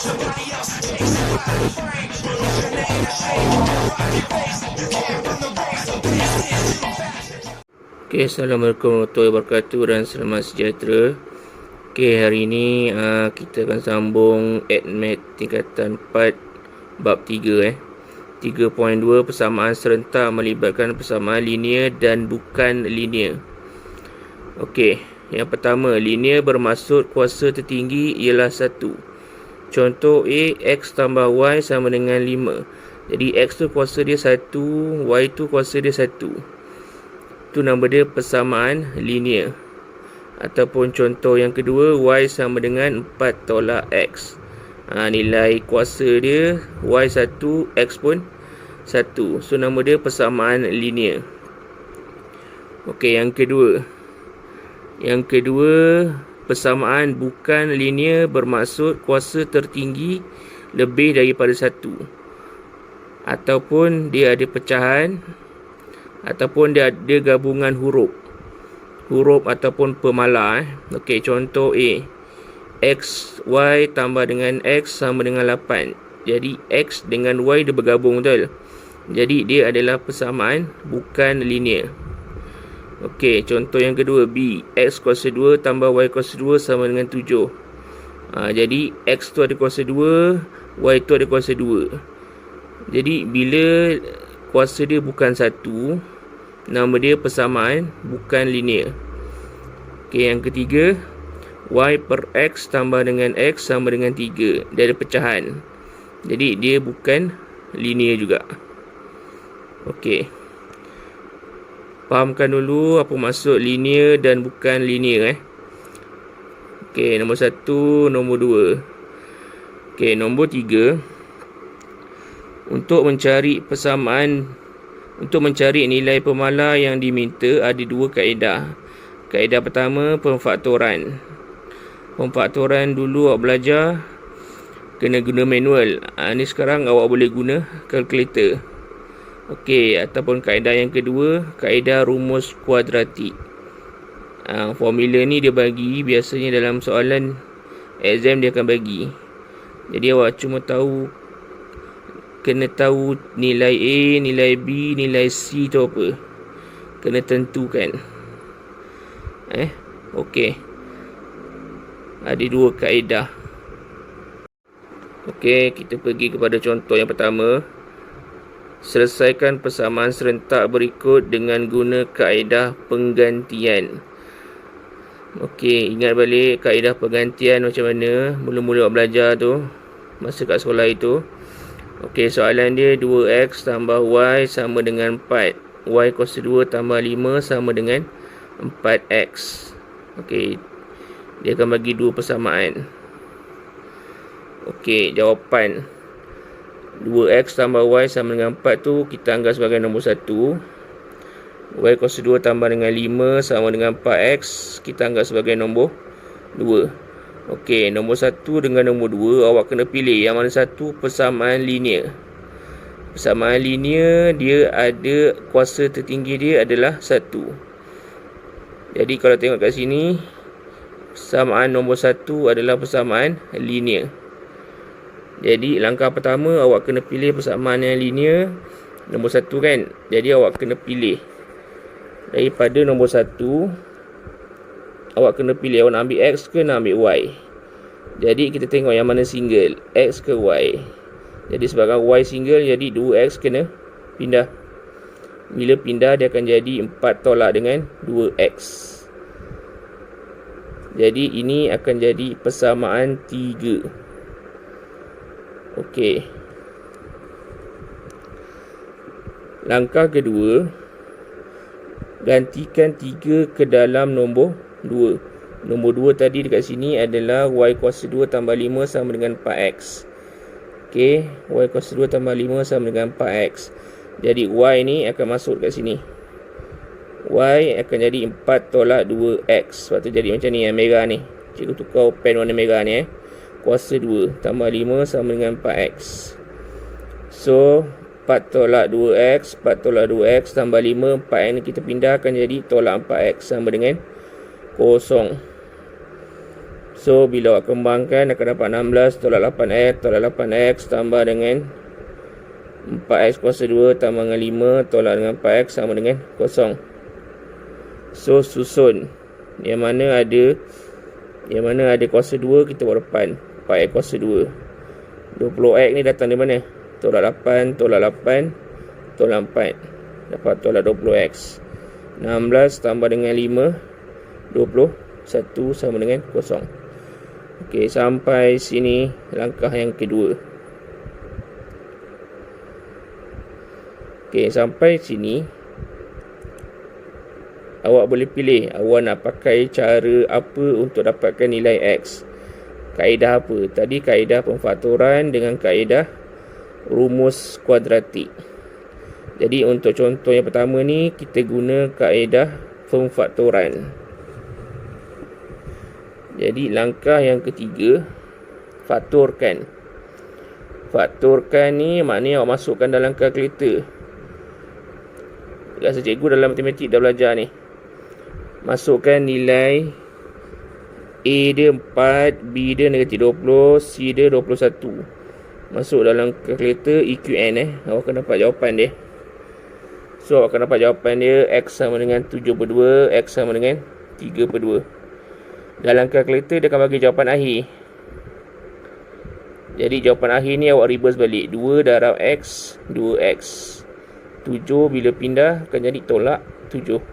Okay, Assalamualaikum warahmatullahi wabarakatuh dan selamat sejahtera. Okay, hari ini kita akan sambung AdMath tingkatan 4 bab 3 3.2 persamaan serentak melibatkan persamaan linear dan bukan linear. Okey, yang pertama, linear bermaksud kuasa tertinggi ialah 1. Contoh A, X tambah Y sama dengan 5. Jadi X tu kuasa dia 1, Y tu kuasa dia 1. Itu nama dia persamaan linear. Ataupun contoh yang kedua, Y sama dengan 4 tolak X. Nilai kuasa dia Y1, X pun 1. So nama dia persamaan linear. Okey, yang kedua. Yang kedua, persamaan bukan linear bermaksud kuasa tertinggi lebih daripada 1. Ataupun dia ada pecahan, ataupun dia ada gabungan huruf ataupun pemalar. Okey, contoh A, X, Y tambah dengan X sama dengan 8. Jadi X dengan Y dia bergabung, betul? Jadi dia adalah persamaan bukan linear. Okey, contoh yang kedua B, X kuasa 2 tambah Y kuasa 2 sama dengan 7. Jadi X tu ada kuasa 2, Y tu ada kuasa 2. Jadi bila kuasa dia bukan 1, nama dia persamaan bukan linear. Okey, yang ketiga, Y per X tambah dengan X sama dengan 3. Dia ada pecahan. Jadi dia bukan linear juga. Okey, fahamkan dulu apa maksud linear dan bukan linear. Okey, nombor 1, nombor 2. Okey, nombor 3. Untuk mencari nilai pemalar yang diminta ada dua kaedah. Kaedah pertama, pemfaktoran. Pemfaktoran dulu awak belajar kena guna manual. Ni sekarang awak boleh guna kalkulator. Okey, ataupun kaedah yang kedua, kaedah rumus kuadratik. Formula ni dia bagi biasanya dalam soalan exam dia akan bagi. Jadi awak cuma kena tahu nilai A, nilai B, nilai C tu apa. Kena tentukan. Okey. Ada dua kaedah. Okey, kita pergi kepada contoh yang pertama. Selesaikan persamaan serentak berikut dengan guna kaedah penggantian. Okey, ingat balik kaedah penggantian macam mana mula-mula awak belajar tu masa kat sekolah itu. Okey, soalan dia 2X tambah Y sama dengan 4. Y kuasa 2 tambah 5 sama dengan 4X. Okey, dia akan bagi dua persamaan. Okey, jawapan 2X tambah Y sama dengan 4 tu kita anggap sebagai nombor 1. Y kuasa 2 tambah dengan 5 sama dengan 4X kita anggap sebagai nombor 2. Okey, nombor 1 dengan nombor 2 awak kena pilih yang mana satu persamaan linear. Persamaan linear dia ada kuasa tertinggi dia adalah 1. Jadi kalau tengok kat sini, persamaan nombor 1 adalah persamaan linear. Jadi langkah pertama awak kena pilih persamaan yang linear nombor 1 kan. Jadi awak kena pilih daripada nombor 1. Awak kena pilih awak nak ambil X ke nak ambil Y. Jadi kita tengok yang mana single, X ke Y. Jadi sebabkan Y single, jadi 2X kena pindah. Bila pindah dia akan jadi 4 tolak dengan 2X. Jadi ini akan jadi persamaan 3. Okey. Langkah kedua, gantikan 3 ke dalam nombor 2. Nombor 2 tadi dekat sini adalah Y kuasa 2 tambah 5 sama dengan 4X. Okey, Y kuasa 2 tambah 5 sama dengan 4X. Jadi Y ni akan masuk dekat sini. Y akan jadi 4 tolak 2X. Sebab tu jadi macam ni yang merah ni. Cikgu tukar pen warna merah ni Kuasa 2 tambah 5 sama dengan 4X. So 4 tolak 2X, 4 tolak 2X tambah 5, 4 ni kita pindahkan jadi tolak 4X sama dengan 0. So, bila awak kembangkan akan dapat 16 tolak 8x tolak 8x tambah dengan 4x kuasa 2 tambah dengan 5 tolak dengan 4x sama dengan 0. So, susun. Yang mana ada kuasa 2 kita buat depan. 4x kuasa 2. 20x ni datang dari mana? Tolak 8 tolak 8 tolak 4. Dapat tolak 20x. 16 tambah dengan 5 21 sama dengan 0. Okey, sampai sini langkah yang kedua. Okey, sampai sini awak boleh pilih awak nak pakai cara apa untuk dapatkan nilai x. Kaedah apa? Tadi kaedah pemfaktoran dengan kaedah rumus kuadratik. Jadi untuk contoh yang pertama ni kita guna kaedah pemfaktoran. Jadi langkah yang ketiga, faktorkan. Faktorkan ni maknanya awak masukkan dalam kalkulator. Rasa cikgu dalam matematik dah belajar ni. Masukkan nilai A dia 4, B dia negatif 20, C dia 21. Masuk dalam kalkulator EQN awak akan dapat jawapan dia. So awak akan dapat jawapan dia X sama dengan 7/2, X sama dengan 3/2. Dalam kalkulator dia akan bagi jawapan akhir. Jadi jawapan akhir ni awak reverse balik. 2 darab X 2X. 7 bila pindah akan jadi tolak 7.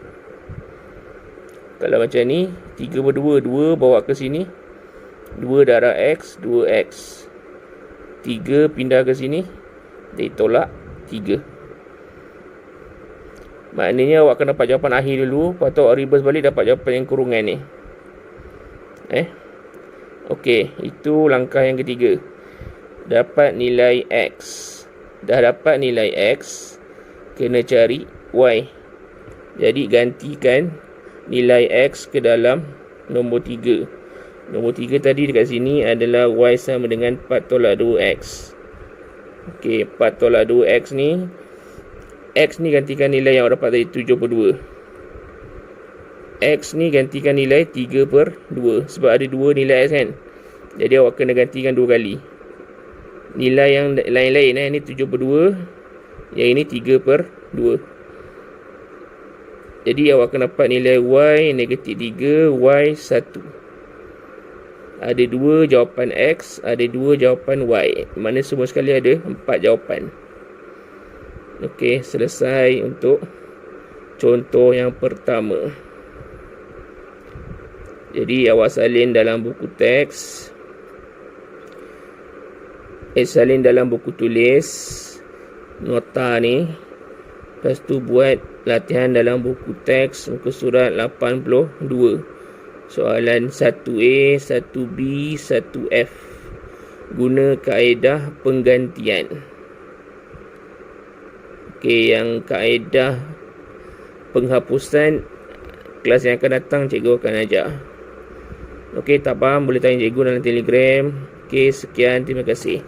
Kalau macam ni 3/2, 2 bawa ke sini, 2 darab X 2X. 3 pindah ke sini, jadi tolak 3. Maknanya awak akan dapat jawapan akhir dulu, lepas tu awak reverse balik dapat jawapan yang kurungan ni. Okey, itu langkah yang ketiga. Dapat nilai X. Dah dapat nilai X, kena cari Y. Jadi gantikan nilai X ke dalam nombor 3. Nombor 3 tadi dekat sini adalah Y sama dengan 4 tolak 2X. Okey, 4 tolak 2X ni, X ni gantikan nilai yang awak dapat tadi 7/2. X ni gantikan nilai 3/2. Sebab ada 2 nilai X kan. Jadi awak kena gantikan 2 kali. Nilai yang lain-lain ni 7/2. Yang ini 3/2. Jadi awak akan dapat nilai Y negatif 3, Y 1. Ada 2 jawapan X, ada 2 jawapan Y. Mana semua sekali ada 4 jawapan. Okey, selesai untuk contoh yang pertama. Jadi awak salin dalam buku teks, salin dalam buku tulis nota ni. Lepas tu buat latihan dalam buku teks muka surat 82. Soalan 1A, 1B, 1F. Guna kaedah penggantian. Okey, yang kaedah penghapusan kelas yang akan datang cikgu akan ajar. Okey, tak faham boleh tanya cikgu dalam Telegram. Okey, sekian, terima kasih.